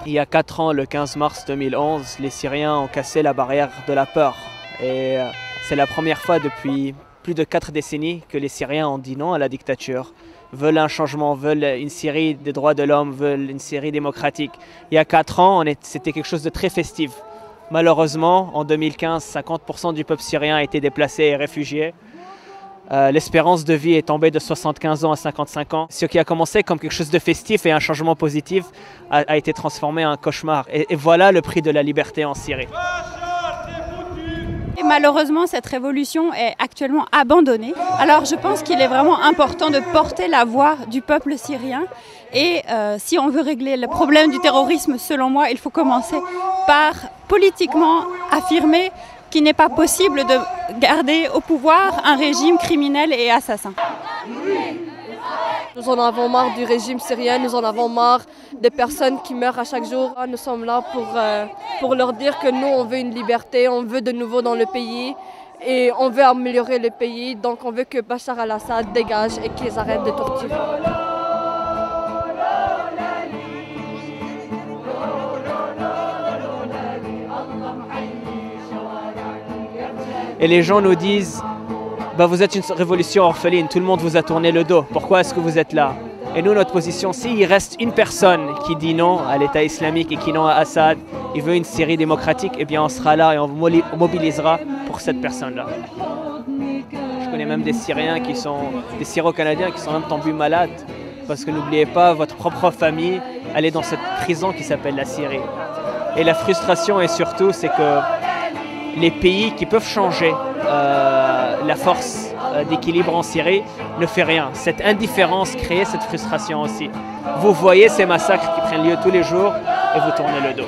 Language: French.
Il y a 4 ans, le 15 mars 2011, les Syriens ont cassé la barrière de la peur. Et c'est la première fois depuis plus de 4 décennies que les Syriens ont dit non à la dictature, veulent un changement, veulent une Syrie des droits de l'homme, veulent une Syrie démocratique. Il y a 4 ans, c'était quelque chose de très festif. Malheureusement, en 2015, 50% du peuple syrien a été déplacé et réfugié. L'espérance de vie est tombée de 75 ans à 55 ans. Ce qui a commencé comme quelque chose de festif et un changement positif a été transformé en un cauchemar. Et voilà le prix de la liberté en Syrie. Et malheureusement, cette révolution est actuellement abandonnée. Alors je pense qu'il est vraiment important de porter la voix du peuple syrien. Et si on veut régler le problème du terrorisme, selon moi, il faut commencer par politiquement affirmer qu'il n'est pas possible de garder au pouvoir un régime criminel et assassin. Nous en avons marre du régime syrien, nous en avons marre des personnes qui meurent à chaque jour. Nous sommes là pour leur dire que nous, on veut une liberté, on veut de nouveau dans le pays et on veut améliorer le pays. Donc on veut que Bachar al-Assad dégage et qu'ils arrêtent de torturer. Et les gens nous disent, vous êtes une révolution orpheline, tout le monde vous a tourné le dos, pourquoi est-ce que vous êtes là? Et nous, notre position, s'il reste une personne qui dit non à l'État islamique et qui dit non à Assad, il veut une Syrie démocratique, eh bien on sera là et on mobilisera pour cette personne-là. Je connais même des Syriens qui sont, des Syro-Canadiens qui sont même tombés malades, parce que n'oubliez pas, votre propre famille, elle est dans cette prison qui s'appelle la Syrie. Et la frustration, et surtout, c'est que les pays qui peuvent changer la force d'équilibre en Syrie ne fait rien. Cette indifférence crée cette frustration aussi. Vous voyez ces massacres qui prennent lieu tous les jours et vous tournez le dos.